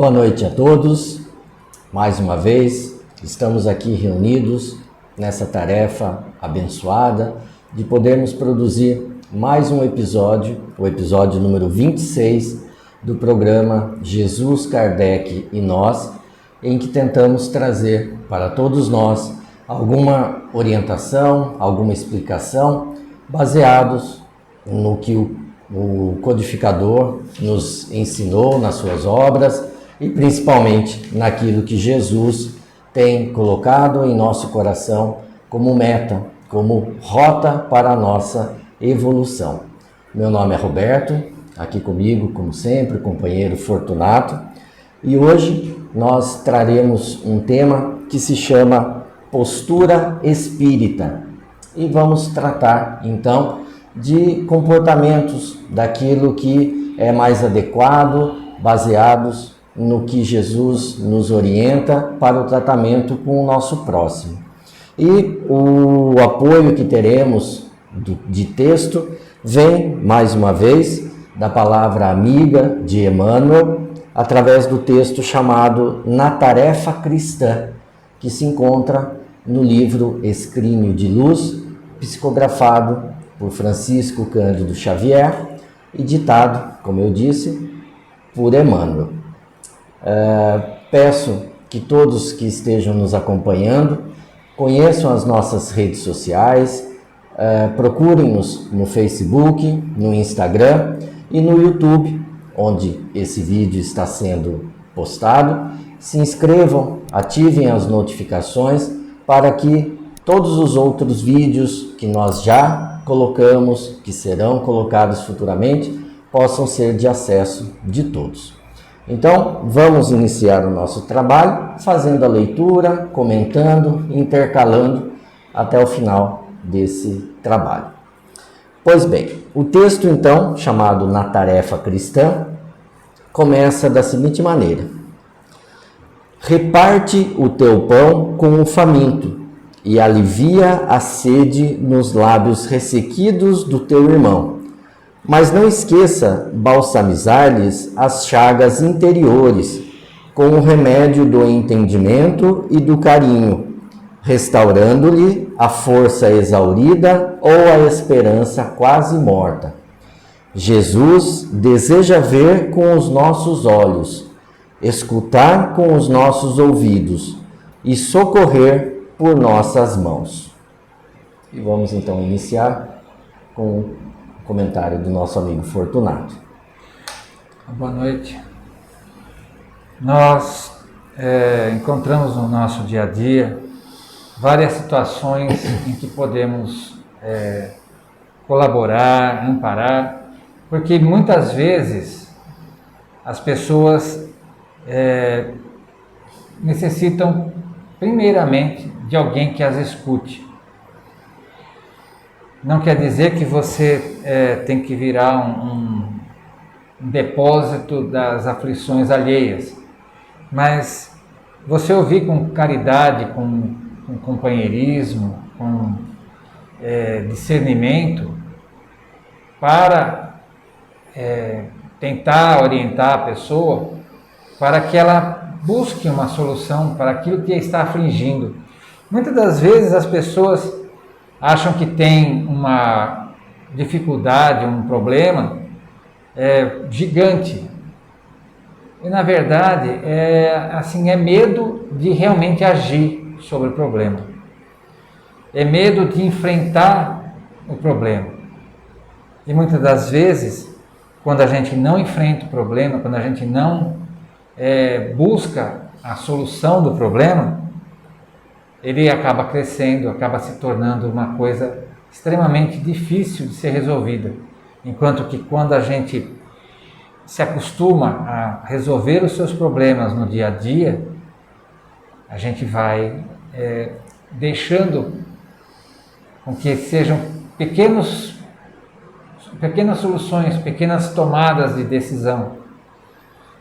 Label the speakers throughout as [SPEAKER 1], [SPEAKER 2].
[SPEAKER 1] Boa noite a todos. Mais uma vez, estamos aqui reunidos nessa tarefa abençoada de podermos produzir mais um episódio, o episódio número 26 do programa Jesus, Kardec e Nós, em que tentamos trazer para todos nós alguma orientação, alguma explicação, baseados no que o codificador nos ensinou nas suas obras e principalmente naquilo que Jesus tem colocado em nosso coração como meta, como rota para a nossa evolução. Meu nome é Roberto, aqui comigo, como sempre, o companheiro Fortunato, e hoje nós traremos um tema que se chama postura espírita e vamos tratar então de comportamentos daquilo que é mais adequado, baseados no que Jesus nos orienta para o tratamento com o nosso próximo. E o apoio que teremos de texto vem, mais uma vez, da palavra amiga de Emmanuel, através do texto chamado Na Tarefa Cristã, que se encontra no livro Escrínio de Luz, psicografado por Francisco Cândido Xavier e ditado, como eu disse, por Emmanuel. Peço que todos que estejam nos acompanhando conheçam as nossas redes sociais, procurem-nos no Facebook, no Instagram e no YouTube, onde esse vídeo está sendo postado. Se inscrevam, ativem as notificações para que todos os outros vídeos que nós já colocamos, que serão colocados futuramente, possam ser de acesso de todos. Então, vamos iniciar o nosso trabalho fazendo a leitura, comentando, intercalando até o final desse trabalho. Pois bem, o texto então, chamado Na Tarefa Cristã, começa da seguinte maneira: reparte o teu pão com o faminto e alivia a sede nos lábios ressequidos do teu irmão. Mas não esqueça balsamizar-lhes as chagas interiores com o remédio do entendimento e do carinho, restaurando-lhe a força exaurida ou a esperança quase morta. Jesus deseja ver com os nossos olhos, escutar com os nossos ouvidos e socorrer por nossas mãos. E vamos então iniciar com o comentário do nosso amigo Fortunato.
[SPEAKER 2] Boa noite. Nós encontramos no nosso dia a dia várias situações em que podemos colaborar, amparar, porque muitas vezes as pessoas necessitam primeiramente de alguém que as escute. Não quer dizer que você tem que virar um depósito das aflições alheias, mas você ouvir com caridade, com companheirismo, com discernimento, para tentar orientar a pessoa para que ela busque uma solução para aquilo que a está afligindo. Muitas das vezes as pessoas acham que tem uma dificuldade, um problema gigante. E na verdade é medo de realmente agir sobre o problema. É medo de enfrentar o problema. E muitas das vezes, quando a gente não enfrenta o problema, quando a gente não busca a solução do problema, ele acaba crescendo, acaba se tornando uma coisa extremamente difícil de ser resolvida. Enquanto que quando a gente se acostuma a resolver os seus problemas no dia a dia, a gente vai deixando com que sejam pequenas soluções, pequenas tomadas de decisão,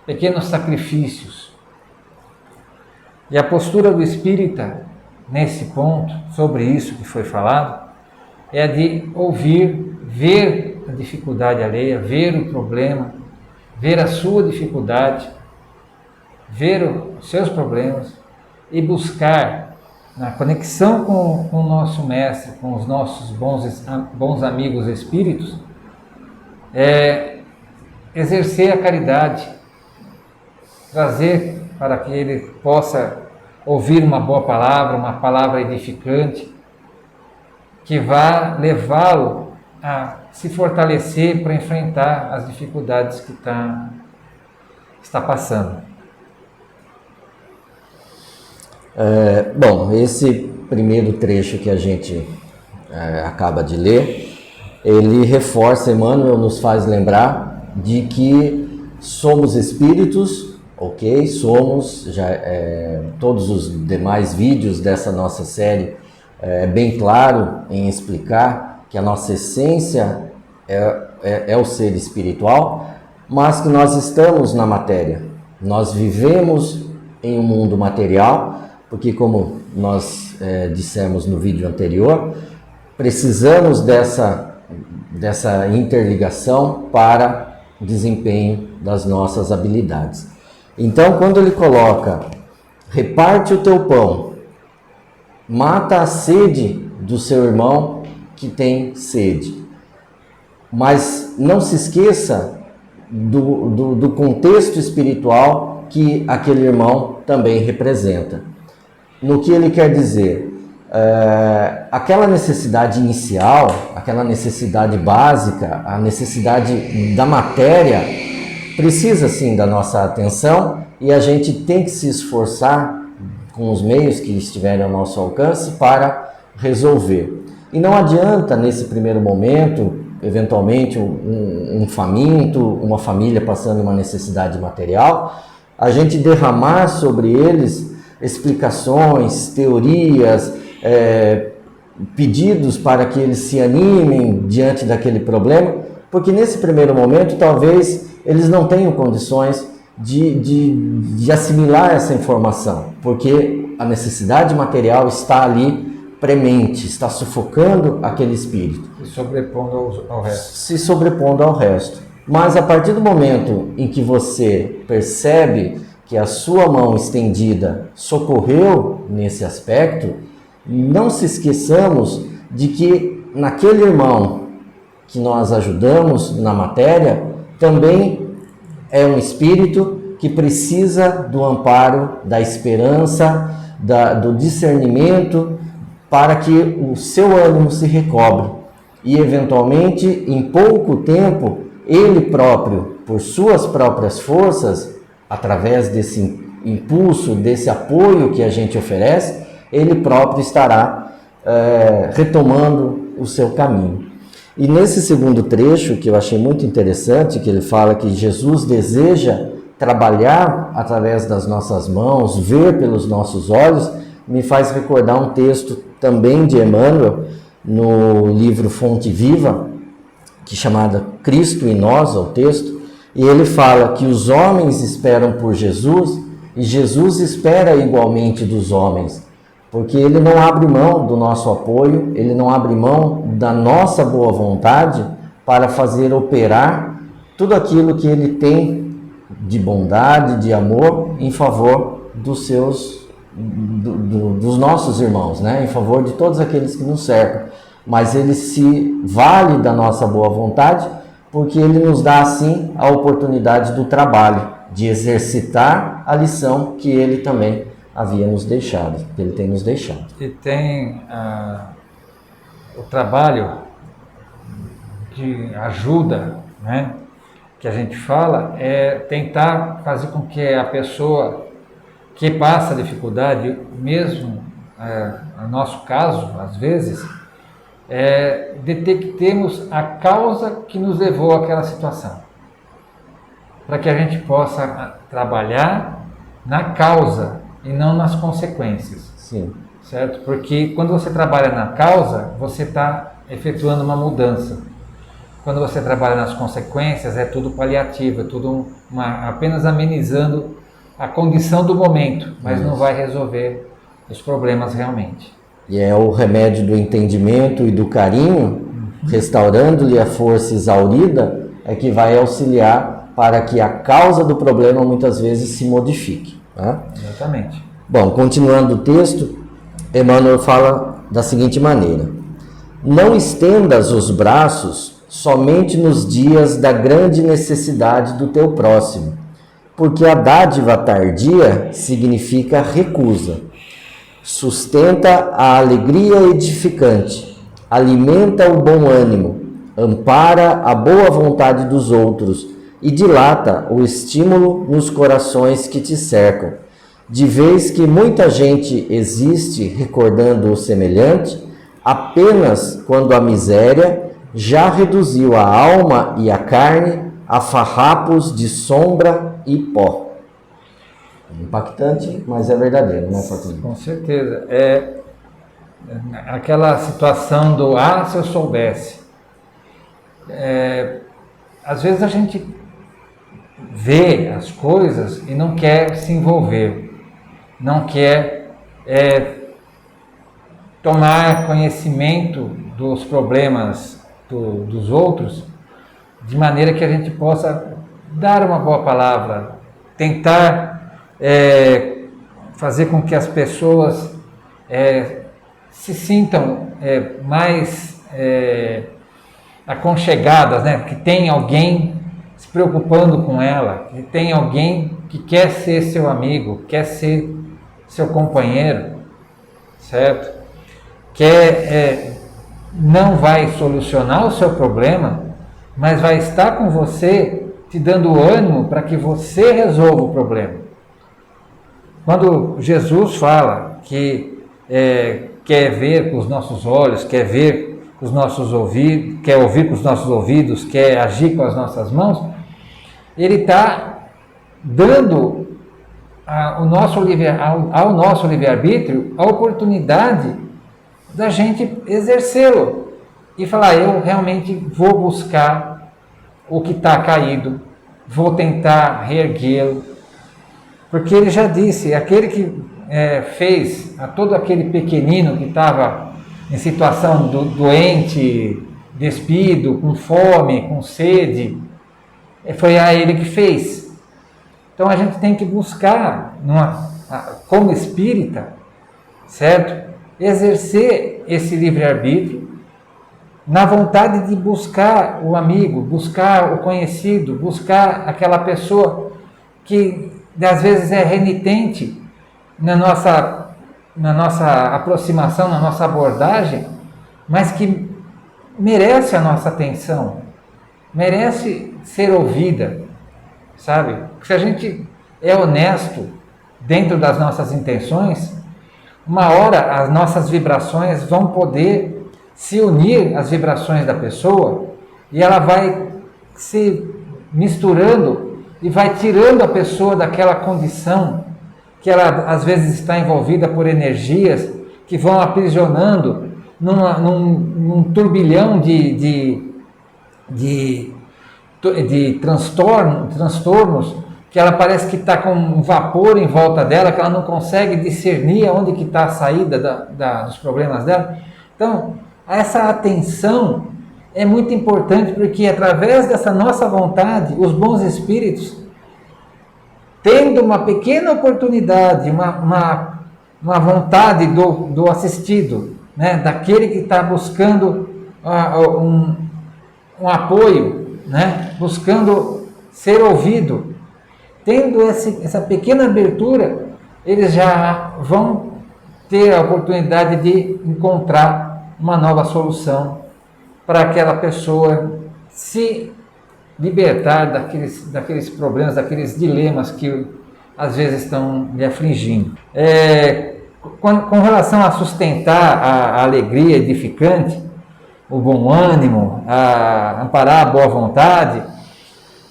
[SPEAKER 2] pequenos sacrifícios. E a postura do espírita, nesse ponto, sobre isso que foi falado, é a de ouvir, ver a dificuldade alheia, ver o problema, ver a sua dificuldade ver os seus problemas e buscar, na conexão com o nosso Mestre, com os nossos bons amigos espíritos, exercer a caridade, trazer para que ele possa ouvir uma boa palavra, uma palavra edificante, que vá levá-lo a se fortalecer para enfrentar as dificuldades que está passando.
[SPEAKER 1] Bom, esse primeiro trecho que a gente acaba de ler, ele reforça, Emmanuel nos faz lembrar de que somos espíritos, ok? Somos, todos os demais vídeos dessa nossa série bem claro em explicar que a nossa essência é o ser espiritual, mas que nós estamos na matéria. Nós vivemos em um mundo material, porque como nós dissemos no vídeo anterior, precisamos dessa interligação para o desempenho das nossas habilidades. Então, quando ele coloca, reparte o teu pão, mata a sede do seu irmão que tem sede. Mas não se esqueça do contexto espiritual que aquele irmão também representa. No que ele quer dizer? Aquela necessidade inicial, aquela necessidade básica, a necessidade da matéria, precisa sim da nossa atenção e a gente tem que se esforçar com os meios que estiverem ao nosso alcance para resolver. E não adianta nesse primeiro momento, eventualmente um faminto, uma família passando uma necessidade material, a gente derramar sobre eles explicações, teorias, pedidos para que eles se animem diante daquele problema, porque nesse primeiro momento talvez eles não tenham condições de assimilar essa informação, porque a necessidade material está ali premente, está sufocando aquele espírito.
[SPEAKER 2] Se sobrepondo ao resto.
[SPEAKER 1] Se sobrepondo ao resto. Mas a partir do momento em que você percebe que a sua mão estendida socorreu nesse aspecto, não se esqueçamos de que naquele irmão que nós ajudamos na matéria, também é um espírito que precisa do amparo, da esperança, do discernimento, para que o seu ânimo se recobre. E, eventualmente, em pouco tempo, ele próprio, por suas próprias forças, através desse impulso, desse apoio que a gente oferece, ele próprio estará retomando o seu caminho. E nesse segundo trecho, que eu achei muito interessante, que ele fala que Jesus deseja trabalhar através das nossas mãos, ver pelos nossos olhos, me faz recordar um texto também de Emmanuel, no livro Fonte Viva, que é chamado Cristo em Nós, é o texto, e ele fala que os homens esperam por Jesus e Jesus espera igualmente dos homens, porque ele não abre mão do nosso apoio, ele não abre mão da nossa boa vontade para fazer operar tudo aquilo que ele tem de bondade, de amor em favor dos nossos irmãos, né? Em favor de todos aqueles que nos cercam. Mas ele se vale da nossa boa vontade porque ele nos dá assim a oportunidade do trabalho, de exercitar a lição que ele também havia nos deixado, que ele tem nos deixado.
[SPEAKER 2] E tem o trabalho de ajuda, né, que a gente fala, é tentar fazer com que a pessoa que passa dificuldade, mesmo no nosso caso, às vezes, detectemos a causa que nos levou àquela situação, para que a gente possa trabalhar na causa e não nas consequências.
[SPEAKER 1] Sim.
[SPEAKER 2] Certo? Porque quando você trabalha na causa, você está efetuando uma mudança. Quando você trabalha nas consequências, é tudo paliativo, é tudo apenas amenizando a condição do momento, mas não vai resolver os problemas realmente.
[SPEAKER 1] E é o remédio do entendimento e do carinho, restaurando-lhe a força exaurida, é que vai auxiliar para que a causa do problema muitas vezes se modifique. Né?
[SPEAKER 2] Exatamente.
[SPEAKER 1] Bom, continuando o texto, Emmanuel fala da seguinte maneira: não estendas os braços somente nos dias da grande necessidade do teu próximo, porque a dádiva tardia significa recusa. Sustenta a alegria edificante, alimenta o bom ânimo, ampara a boa vontade dos outros e dilata o estímulo nos corações que te cercam, de vez que muita gente existe recordando o semelhante, apenas quando a miséria já reduziu a alma e a carne a farrapos de sombra e pó. Impactante, mas é verdadeiro, né, Fortunato?
[SPEAKER 2] Com certeza. É aquela situação do se eu soubesse. Às vezes a gente vê as coisas e não quer se envolver, não quer tomar conhecimento dos problemas dos outros, de maneira que a gente possa dar uma boa palavra, tentar fazer com que as pessoas se sintam mais aconchegadas, né? Que tem alguém se preocupando com ela, que tem alguém que quer ser seu amigo, quer ser seu companheiro, certo? Não vai solucionar o seu problema, mas vai estar com você, te dando ânimo para que você resolva o problema. Quando Jesus fala que quer ver com os nossos olhos, quer ver com os nossos ouvidos, quer ouvir com os nossos ouvidos, quer agir com as nossas mãos, ele está dando ao nosso livre-arbítrio a oportunidade da gente exercê-lo e falar: eu realmente vou buscar o que está caído, vou tentar reerguê-lo, porque ele já disse, aquele que fez a todo aquele pequenino que estava em situação doente, despido, com fome, com sede, foi a ele que fez. Então a gente tem que buscar, como espírita, certo? Exercer esse livre-arbítrio na vontade de buscar o amigo, buscar o conhecido, buscar aquela pessoa que às vezes é renitente na nossa aproximação, na nossa abordagem, mas que merece a nossa atenção, merece ser ouvida, sabe? Se a gente é honesto dentro das nossas intenções, uma hora as nossas vibrações vão poder se unir às vibrações da pessoa e ela vai se misturando e vai tirando a pessoa daquela condição que ela às vezes está envolvida por energias que vão aprisionando num turbilhão de transtornos, que ela parece que está com um vapor em volta dela, que ela não consegue discernir onde que está a saída dos problemas dela. Então, essa atenção é muito importante, porque através dessa nossa vontade, os bons espíritos, tendo uma pequena oportunidade, uma vontade do assistido, né, daquele que está buscando um apoio, né, buscando ser ouvido, tendo essa pequena abertura, eles já vão ter a oportunidade de encontrar uma nova solução para aquela pessoa se libertar daqueles problemas, daqueles dilemas que às vezes estão lhe afligindo. Com relação a sustentar a alegria edificante, o bom ânimo, a amparar a boa vontade,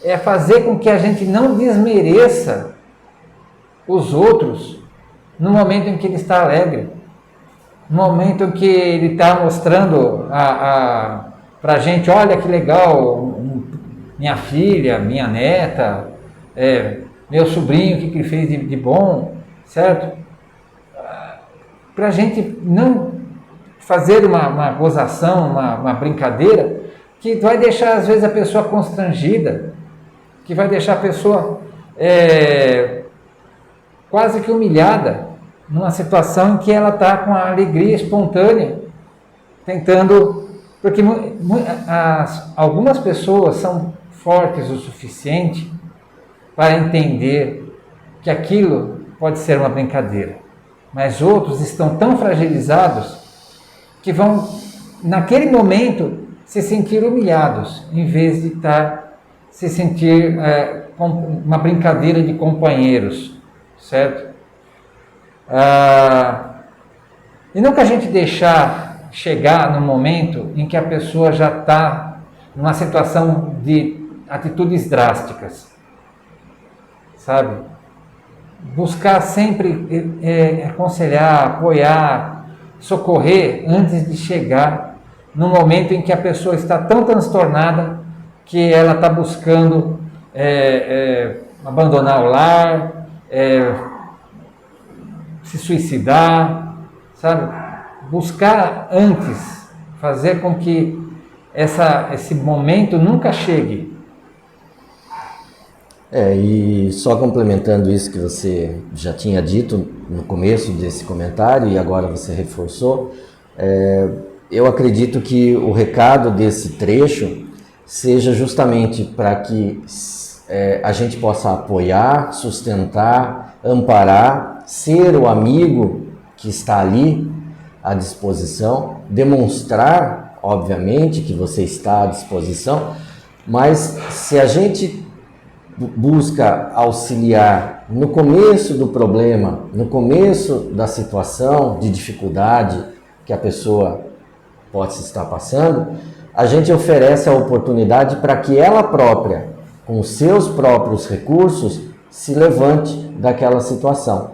[SPEAKER 2] é fazer com que a gente não desmereça os outros no momento em que ele está alegre, no momento em que ele está mostrando para a gente: olha que legal, minha filha, minha neta, meu sobrinho, o que ele fez de bom, certo? Para a gente não fazer uma gozação, uma brincadeira, que vai deixar às vezes a pessoa constrangida, que vai deixar a pessoa quase que humilhada, numa situação em que ela está com a alegria espontânea, tentando, porque algumas pessoas são fortes o suficiente para entender que aquilo pode ser uma brincadeira, mas outros estão tão fragilizados que vão, naquele momento, se sentir humilhados, em vez de se sentir com uma brincadeira de companheiros, certo? E nunca a gente deixar chegar no momento em que a pessoa já está numa situação de atitudes drásticas, sabe? Buscar sempre aconselhar, apoiar, socorrer antes de chegar no momento em que a pessoa está tão transtornada que ela está buscando abandonar o lar, se suicidar, sabe? Buscar antes, fazer com que esse momento nunca chegue.
[SPEAKER 1] E só complementando isso que você já tinha dito no começo desse comentário e agora você reforçou, eu acredito que o recado desse trecho seja justamente para que a gente possa apoiar, sustentar, amparar, ser o amigo que está ali à disposição, demonstrar, obviamente, que você está à disposição, mas se a gente busca auxiliar no começo do problema, no começo da situação de dificuldade que a pessoa pode estar passando, a gente oferece a oportunidade para que ela própria, com os seus próprios recursos, se levante daquela situação.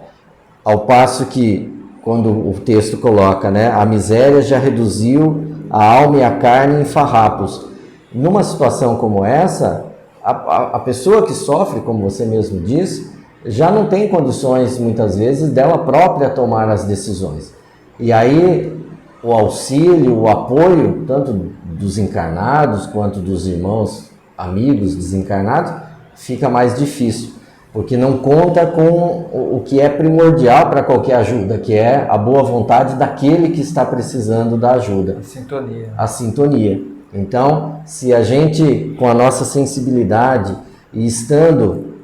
[SPEAKER 1] Ao passo que, quando o texto coloca, né, a miséria já reduziu a alma e a carne em farrapos. Numa situação como essa, a pessoa que sofre, como você mesmo disse, já não tem condições, muitas vezes, dela própria tomar as decisões. E aí, o auxílio, o apoio, tanto dos encarnados quanto dos irmãos, amigos desencarnados, fica mais difícil, porque não conta com o que é primordial para qualquer ajuda, que é a boa vontade daquele que está precisando da ajuda. A sintonia. Então, se a gente, com a nossa sensibilidade e estando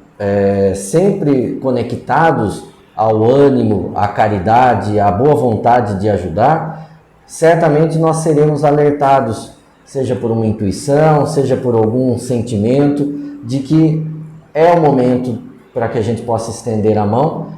[SPEAKER 1] sempre conectados ao ânimo, à caridade, à boa vontade de ajudar, certamente nós seremos alertados, seja por uma intuição, seja por algum sentimento, de que é o momento para que a gente possa estender a mão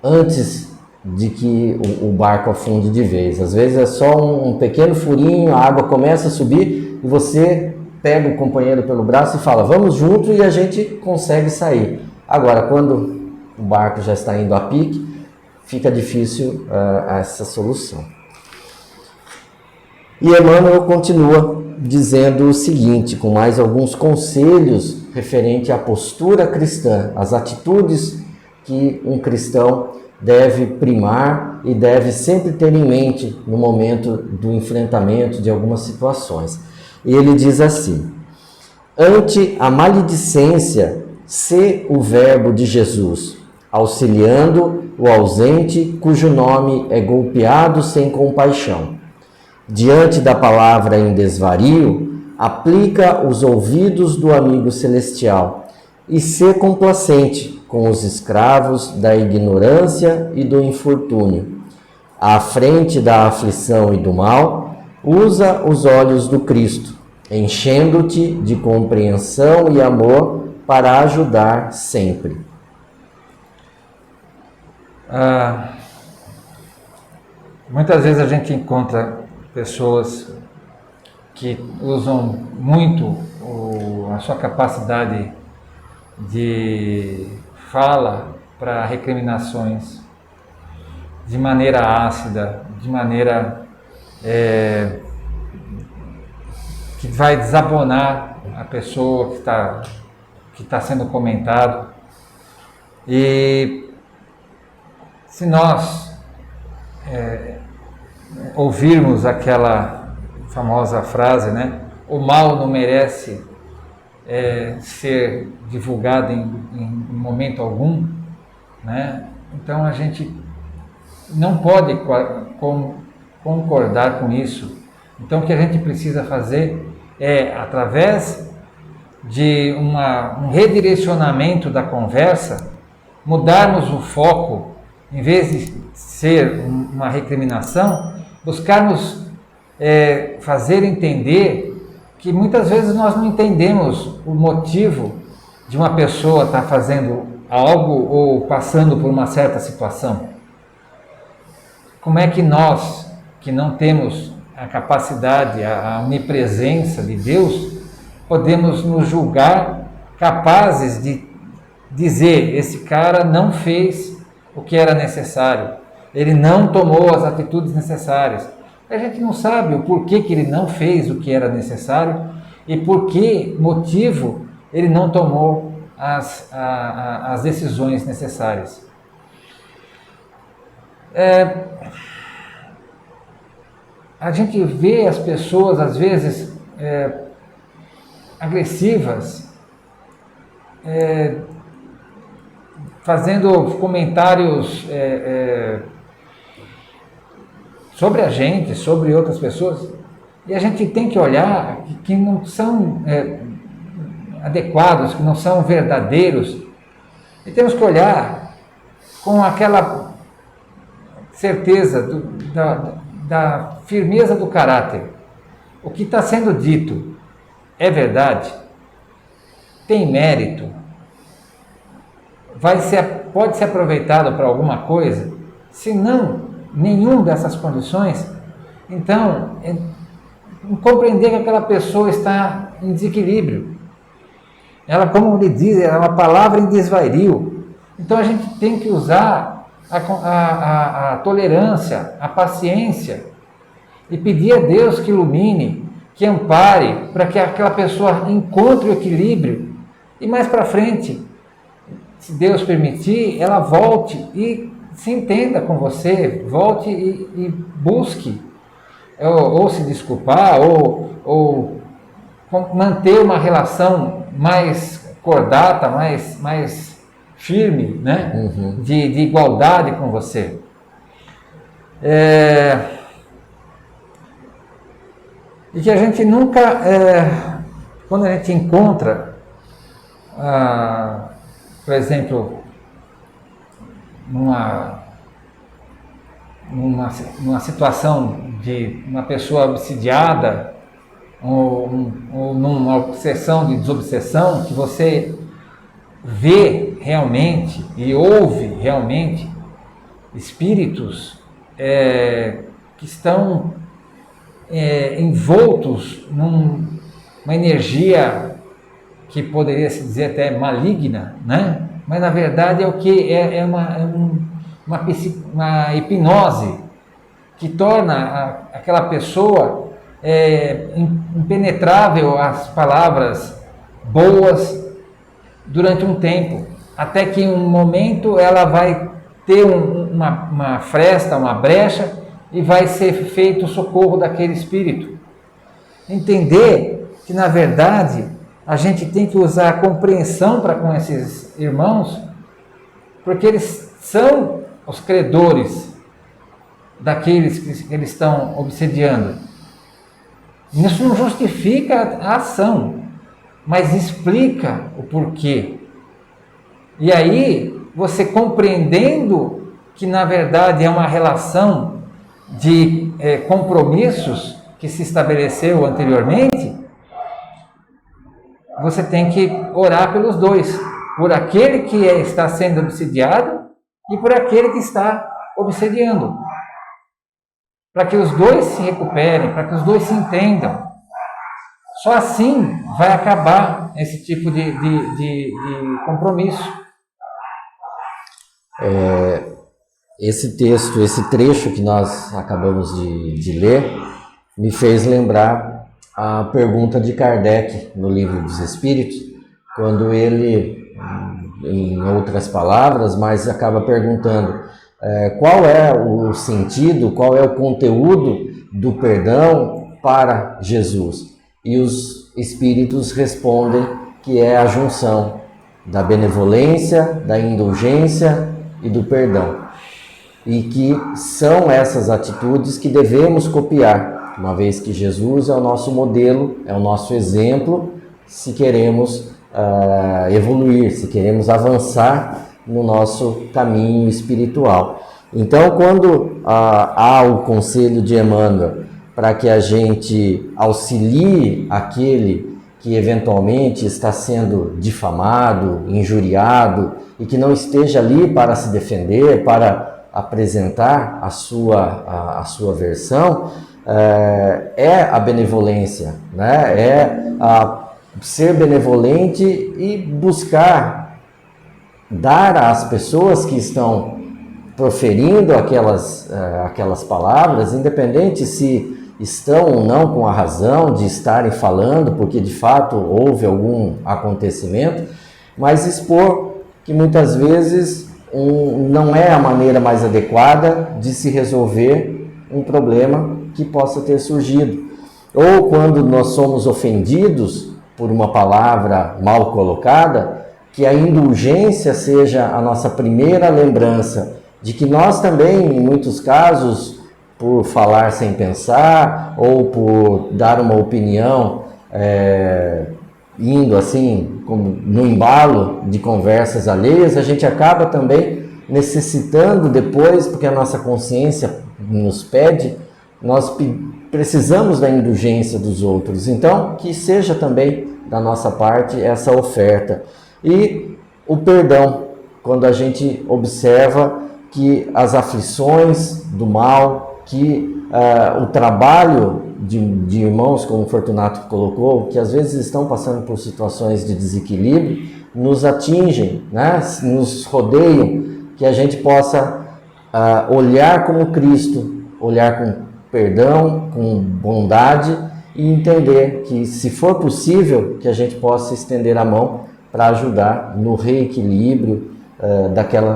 [SPEAKER 1] antes de que o barco afunde de vez. Às vezes é só um pequeno furinho, a água começa a subir e você pega o companheiro pelo braço e fala, vamos junto, e a gente consegue sair. Agora, quando o barco já está indo a pique, fica difícil essa solução. E Emmanuel continua dizendo o seguinte, com mais alguns conselhos referente à postura cristã, as atitudes que um cristão deve primar e deve sempre ter em mente no momento do enfrentamento de algumas situações. E ele diz assim, ante a maledicência, sê o verbo de Jesus, auxiliando o ausente cujo nome é golpeado sem compaixão. Diante da palavra em desvario, aplica os ouvidos do amigo celestial e sê complacente com os escravos da ignorância e do infortúnio. À frente da aflição e do mal, usa os olhos do Cristo, enchendo-te de compreensão e amor para ajudar sempre.
[SPEAKER 2] Muitas vezes a gente encontra pessoas que usam muito a sua capacidade de fala para recriminações de maneira ácida, de maneira que vai desabonar a pessoa que está sendo comentado. E se nós ouvirmos aquela famosa frase, né? O mal não merece ser divulgado em momento algum, né? Então a gente não pode concordar com isso. Então o que a gente precisa fazer é, através de um redirecionamento da conversa, mudarmos o foco, em vez de ser uma recriminação, buscarmos fazer entender que muitas vezes nós não entendemos o motivo de uma pessoa estar fazendo algo ou passando por uma certa situação. Como é que nós, que não temos a capacidade, a onipresença de Deus, podemos nos julgar capazes de dizer: esse cara não fez o que era necessário, ele não tomou as atitudes necessárias. A gente não sabe o porquê que ele não fez o que era necessário e por que motivo ele não tomou as decisões necessárias. A gente vê as pessoas, às vezes, agressivas, fazendo comentários sobre a gente, sobre outras pessoas, e a gente tem que olhar que não são adequados, que não são verdadeiros, e temos que olhar com aquela certeza da firmeza do caráter. O que está sendo dito é verdade? Tem mérito? Pode ser aproveitado para alguma coisa? Se não, nenhuma dessas condições, então compreender que aquela pessoa está em desequilíbrio. Ela, como ele diz, é uma palavra em desvario. Então a gente tem que usar a tolerância, a paciência e pedir a Deus que ilumine, que ampare, para que aquela pessoa encontre o equilíbrio e mais para frente, se Deus permitir, ela volte e se entenda com você, volte e busque ou se desculpar ou manter uma relação mais cordata, mais firme, né?
[SPEAKER 1] Uhum.
[SPEAKER 2] De igualdade com você. E que a gente nunca, quando a gente encontra, por exemplo, numa situação de uma pessoa obsidiada ou numa obsessão de desobsessão, que você vê realmente e ouve realmente espíritos que estão envoltos numa energia que poderia se dizer até maligna, né? Mas na verdade é o que é uma hipnose que torna aquela pessoa impenetrável às palavras boas durante um tempo, até que em um momento ela vai ter uma fresta, uma brecha, e vai ser feito o socorro daquele espírito. Entender que, na verdade, a gente tem que usar a compreensão para com esses irmãos, porque eles são os credores daqueles que eles estão obsediando. Isso não justifica a ação, mas explica o porquê. E aí, você compreendendo que, na verdade, é uma relação de compromissos que se estabeleceu anteriormente, você tem que orar pelos dois, por aquele que está sendo obsediado e por aquele que está obsediando, para que os dois se recuperem, para que os dois se entendam. Só assim vai acabar esse tipo de compromisso.
[SPEAKER 1] Esse texto, esse trecho que nós acabamos de ler, me fez lembrar a pergunta de Kardec no Livro dos Espíritos, quando ele, em outras palavras, mas acaba perguntando qual é o sentido, qual é o conteúdo do perdão para Jesus. E os Espíritos respondem que é a junção da benevolência, da indulgência e do perdão. E que são essas atitudes que devemos copiar, uma vez que Jesus é o nosso modelo, é o nosso exemplo, se queremos evoluir, se queremos avançar no nosso caminho espiritual. Então, quando há o conselho de Emmanuel para que a gente auxilie aquele que eventualmente está sendo difamado, injuriado e que não esteja ali para se defender, para apresentar a sua versão, é a benevolência, né? É ser benevolente e buscar dar às pessoas que estão proferindo aquelas palavras, independente se estão ou não com a razão de estarem falando, porque de fato houve algum acontecimento, mas expor que muitas vezes não é a maneira mais adequada de se resolver um problema que possa ter surgido. Ou quando nós somos ofendidos por uma palavra mal colocada, que a indulgência seja a nossa primeira lembrança de que nós também, em muitos casos, por falar sem pensar ou por dar uma opinião indo assim, como no embalo de conversas alheias, a gente acaba também necessitando depois, porque a nossa consciência nos pede, nós precisamos da indulgência dos outros. Então, que seja também da nossa parte essa oferta. E o perdão, quando a gente observa que as aflições do mal, que o trabalho de irmãos, como o Fortunato colocou, que às vezes estão passando por situações de desequilíbrio, nos atingem, né? Nos rodeiam, que a gente possa olhar como Cristo, olhar com perdão, com bondade e entender que, se for possível, que a gente possa estender a mão para ajudar no reequilíbrio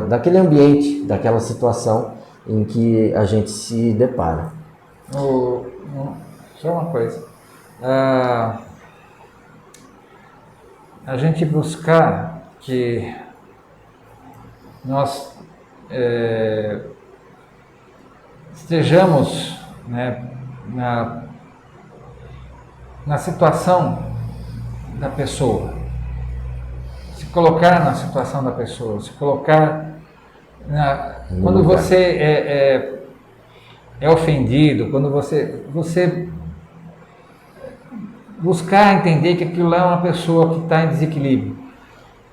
[SPEAKER 1] daquele ambiente, daquela situação em que a gente se depara.
[SPEAKER 2] Só uma coisa. A gente buscar que nós estejamos, né, na situação da pessoa, se colocar na situação da pessoa, se colocar quando você é ofendido, quando você buscar entender que aquilo lá é uma pessoa que está em desequilíbrio.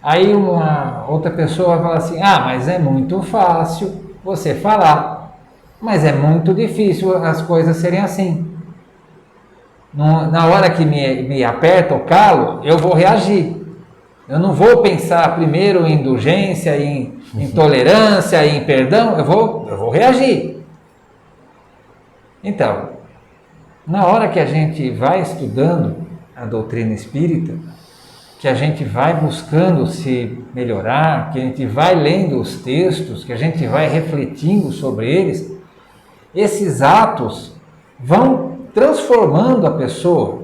[SPEAKER 2] Aí uma outra pessoa vai falar assim: mas é muito fácil você falar, mas é muito difícil as coisas serem assim. Na hora que me aperta o calo, eu vou reagir. Eu não vou pensar primeiro em indulgência, em tolerância, em perdão, eu vou reagir. Então, na hora que a gente vai estudando a doutrina espírita, que a gente vai buscando se melhorar, que a gente vai lendo os textos, que a gente vai refletindo sobre eles, esses atos vão transformando a pessoa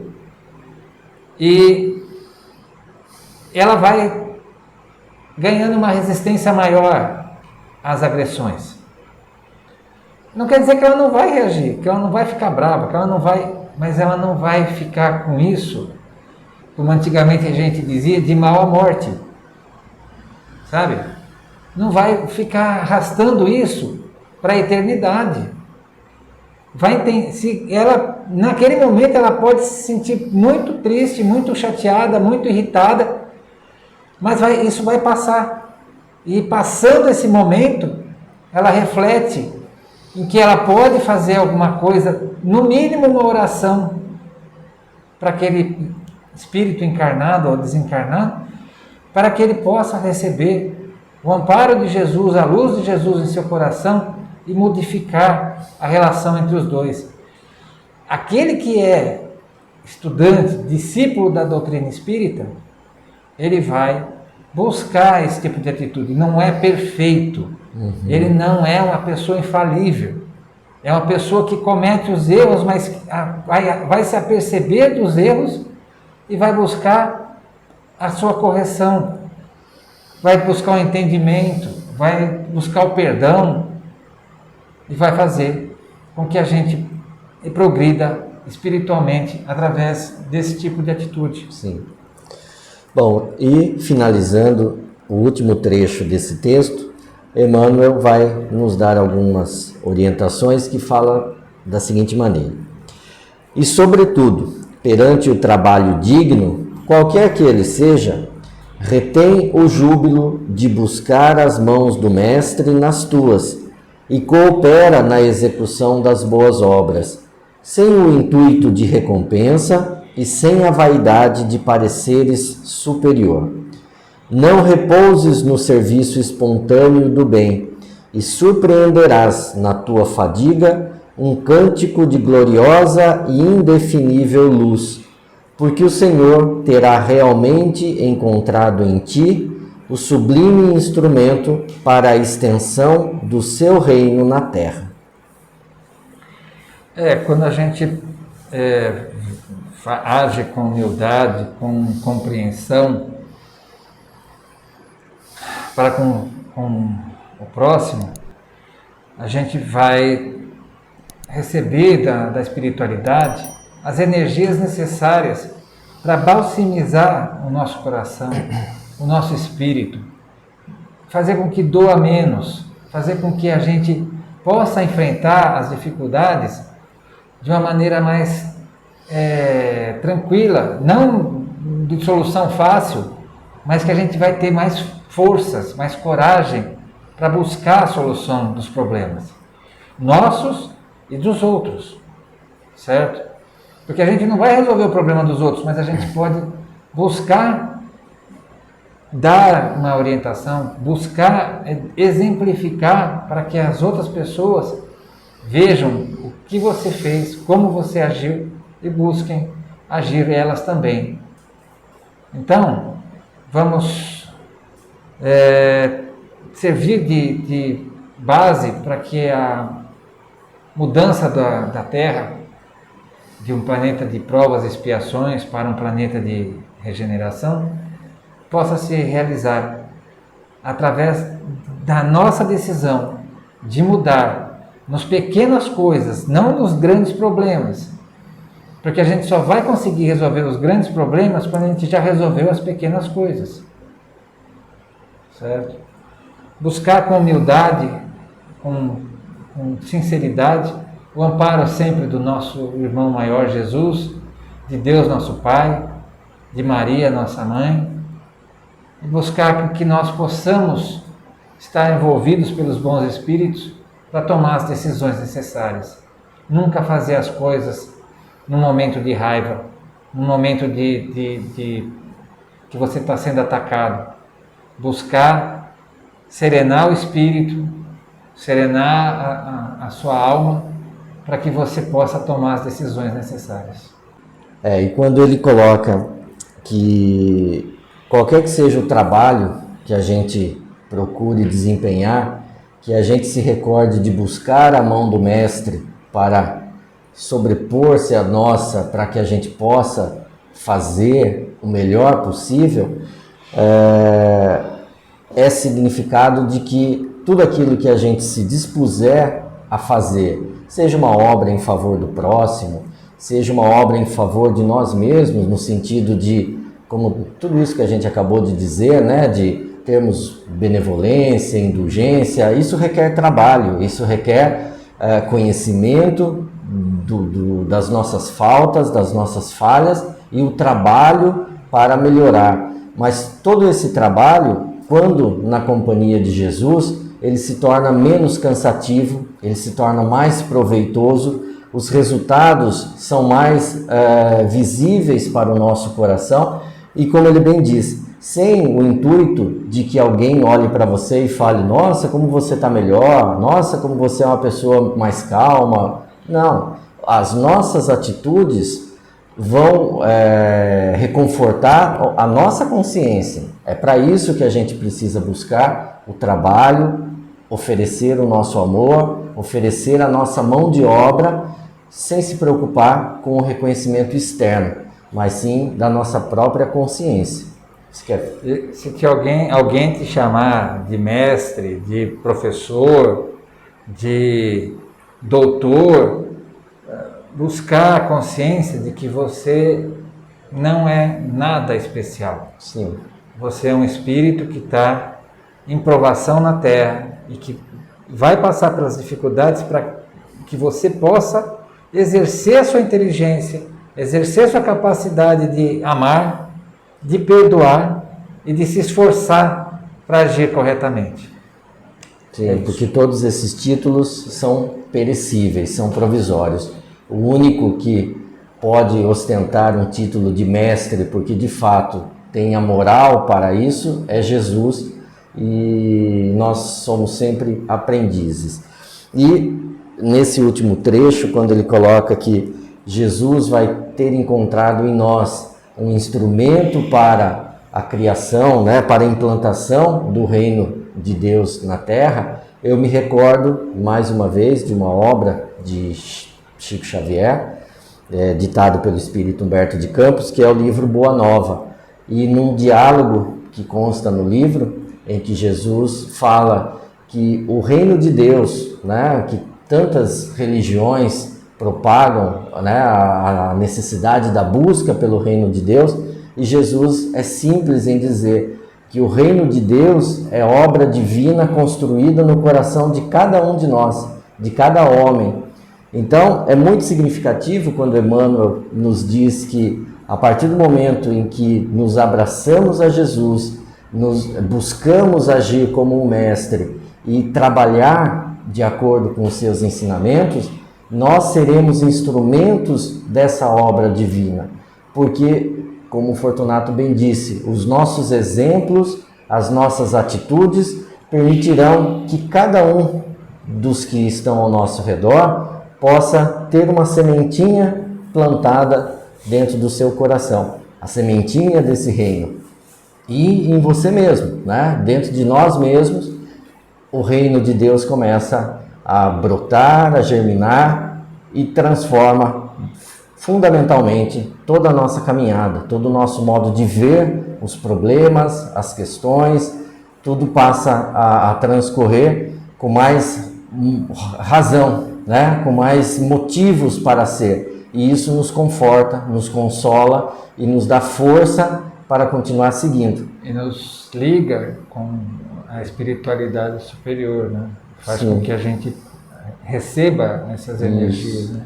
[SPEAKER 2] e ela vai ganhando uma resistência maior às agressões. Não quer dizer que ela não vai reagir, que ela não vai ficar brava, que ela não vai, mas ela não vai ficar com isso, como antigamente a gente dizia, de mal à morte, sabe? Não vai ficar arrastando isso para a eternidade. Naquele momento ela pode se sentir muito triste, muito chateada, muito irritada, mas isso vai passar. E passando esse momento, ela reflete em que ela pode fazer alguma coisa, no mínimo uma oração, para aquele espírito encarnado ou desencarnado, para que ele possa receber o amparo de Jesus, a luz de Jesus em seu coração e modificar a relação entre os dois. Aquele que é estudante, discípulo da doutrina espírita, ele vai buscar esse tipo de atitude. Não é perfeito. Ele não é uma pessoa infalível. É uma pessoa que comete os erros, mas vai se aperceber dos erros e vai buscar a sua correção. Vai buscar o entendimento, vai buscar o perdão e vai fazer com que a gente progrida espiritualmente através desse tipo de atitude.
[SPEAKER 1] Sim. Bom, e finalizando o último trecho desse texto, Emmanuel vai nos dar algumas orientações que fala da seguinte maneira: e sobretudo, perante o trabalho digno, qualquer que ele seja, retém o júbilo de buscar as mãos do Mestre nas tuas e coopera na execução das boas obras, sem o intuito de recompensa e sem a vaidade de pareceres superior. Não repouses no serviço espontâneo do bem e surpreenderás na tua fadiga um cântico de gloriosa e indefinível luz, porque o Senhor terá realmente encontrado em ti o sublime instrumento para a extensão do seu reino na terra.
[SPEAKER 2] Quando a gente age com humildade, com compreensão para com o próximo, a gente vai receber da espiritualidade as energias necessárias para balsamizar o nosso coração, o nosso espírito, fazer com que doa menos, fazer com que a gente possa enfrentar as dificuldades de uma maneira mais tranquila, não de solução fácil, mas que a gente vai ter mais forças, mais coragem para buscar a solução dos problemas, nossos e dos outros, certo? Porque a gente não vai resolver o problema dos outros, mas a gente pode buscar dar uma orientação, buscar exemplificar para que as outras pessoas vejam o que você fez, como você agiu e busquem agir elas também. Então, vamos servir de base para que a mudança da Terra, de um planeta de provas e expiações para um planeta de regeneração, possa se realizar através da nossa decisão de mudar nas pequenas coisas, não nos grandes problemas, porque a gente só vai conseguir resolver os grandes problemas quando a gente já resolveu as pequenas coisas, certo? Buscar com humildade, com sinceridade, o amparo sempre do nosso irmão maior Jesus, de Deus nosso Pai, de Maria nossa Mãe, e buscar que nós possamos estar envolvidos pelos bons espíritos para tomar as decisões necessárias. Nunca fazer as coisas num momento de raiva, num momento que você está sendo atacado. Buscar serenar o espírito, serenar a sua alma, para que você possa tomar as decisões necessárias.
[SPEAKER 1] E quando ele coloca que qualquer que seja o trabalho que a gente procure desempenhar, que a gente se recorde de buscar a mão do Mestre para sobrepor-se à nossa, para que a gente possa fazer o melhor possível, é significado de que tudo aquilo que a gente se dispuser a fazer, seja uma obra em favor do próximo, seja uma obra em favor de nós mesmos, no sentido de, como tudo isso que a gente acabou de dizer, né, de termos benevolência, indulgência, isso requer trabalho, isso requer conhecimento das nossas faltas, das nossas falhas e o trabalho para melhorar. Mas todo esse trabalho, quando na companhia de Jesus, ele se torna menos cansativo, ele se torna mais proveitoso, os resultados são mais visíveis para o nosso coração e, como ele bem diz, sem o intuito de que alguém olhe para você e fale: nossa, como você está melhor, nossa, como você é uma pessoa mais calma. Não, as nossas atitudes vão reconfortar a nossa consciência. É para isso que a gente precisa buscar o trabalho, oferecer o nosso amor, oferecer a nossa mão de obra, sem se preocupar com o reconhecimento externo, mas sim da nossa própria consciência.
[SPEAKER 2] Se alguém te chamar de mestre, de professor, de doutor, buscar a consciência de que você não é nada especial.
[SPEAKER 1] Sim.
[SPEAKER 2] Você é um espírito que está em provação na Terra e que vai passar pelas dificuldades para que você possa exercer a sua inteligência, exercer a sua capacidade de amar, de perdoar e de se esforçar para agir corretamente.
[SPEAKER 1] Sim, porque todos esses títulos são perecíveis, são provisórios. O único que pode ostentar um título de mestre, porque de fato tem a moral para isso, é Jesus, e nós somos sempre aprendizes. E nesse último trecho, quando ele coloca que Jesus vai ter encontrado em nós um instrumento para a criação, né, para a implantação do reino de Deus na Terra, eu me recordo, mais uma vez, de uma obra de Chico Xavier, ditado pelo espírito Humberto de Campos, que é o livro Boa Nova. E num diálogo que consta no livro, em que Jesus fala que o reino de Deus, né, que tantas religiões propagam, né, a necessidade da busca pelo reino de Deus, e Jesus é simples em dizer que o reino de Deus é obra divina construída no coração de cada um de nós, de cada homem. Então, é muito significativo quando Emmanuel nos diz que a partir do momento em que nos abraçamos a Jesus, nos buscamos agir como um mestre e trabalhar de acordo com os seus ensinamentos, nós seremos instrumentos dessa obra divina, porque, como o Fortunato bem disse, os nossos exemplos, as nossas atitudes permitirão que cada um dos que estão ao nosso redor possa ter uma sementinha plantada dentro do seu coração, a sementinha desse reino. E em você mesmo, né? Dentro de nós mesmos, o reino de Deus começa a brotar, a germinar e transforma fundamentalmente toda a nossa caminhada, todo o nosso modo de ver os problemas, as questões, tudo passa a transcorrer com mais razão, né? Com mais motivos para ser. E isso nos conforta, nos consola e nos dá força para continuar seguindo.
[SPEAKER 2] E nos liga com a espiritualidade superior, né? Faz
[SPEAKER 1] Sim.
[SPEAKER 2] com que a gente receba essas energias, né?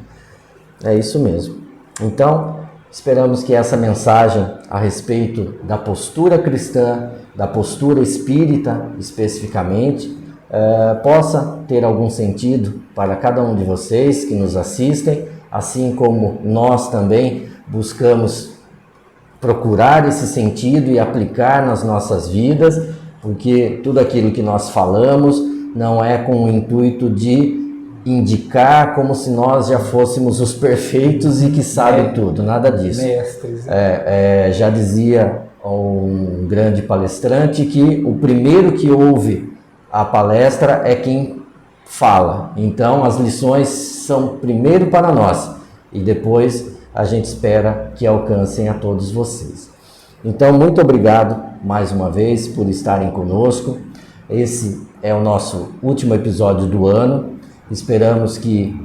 [SPEAKER 1] É isso mesmo. Então, esperamos que essa mensagem a respeito da postura cristã, da postura espírita especificamente, possa ter algum sentido para cada um de vocês que nos assistem, assim como nós também buscamos procurar esse sentido e aplicar nas nossas vidas, porque tudo aquilo que nós falamos não é com o intuito de indicar como se nós já fôssemos os perfeitos e que sabem tudo, nada disso.
[SPEAKER 2] Mestres.
[SPEAKER 1] Já dizia um grande palestrante que o primeiro que ouve a palestra é quem fala. Então as lições são primeiro para nós e depois a gente espera que alcancem a todos vocês. Então, muito obrigado mais uma vez por estarem conosco. Esse é o nosso último episódio do ano. Esperamos que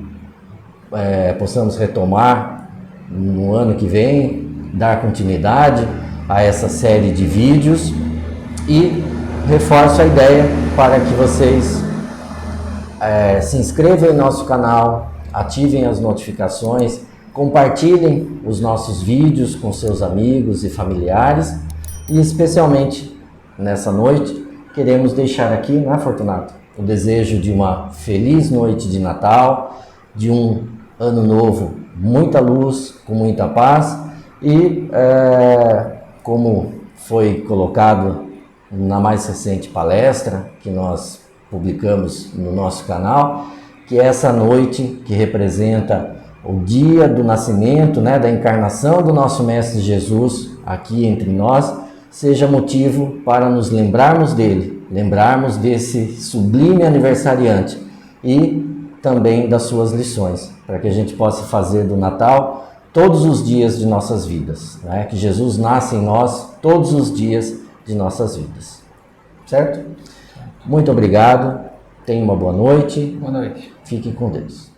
[SPEAKER 1] possamos retomar no ano que vem, dar continuidade a essa série de vídeos e reforço a ideia para que vocês se inscrevam em nosso canal, ativem as notificações, compartilhem os nossos vídeos com seus amigos e familiares e especialmente nessa noite queremos deixar aqui, né, Fortunato, o desejo de uma feliz noite de Natal, de um ano novo, muita luz, com muita paz e como foi colocado na mais recente palestra que nós publicamos no nosso canal, que essa noite que representa o dia do nascimento, né, da encarnação do nosso Mestre Jesus aqui entre nós, seja motivo para nos lembrarmos dele, lembrarmos desse sublime aniversariante e também das suas lições, para que a gente possa fazer do Natal todos os dias de nossas vidas, né? Que Jesus nasce em nós todos os dias de nossas vidas. Certo? Muito obrigado, tenha uma boa noite.
[SPEAKER 2] Boa noite.
[SPEAKER 1] Fiquem com Deus.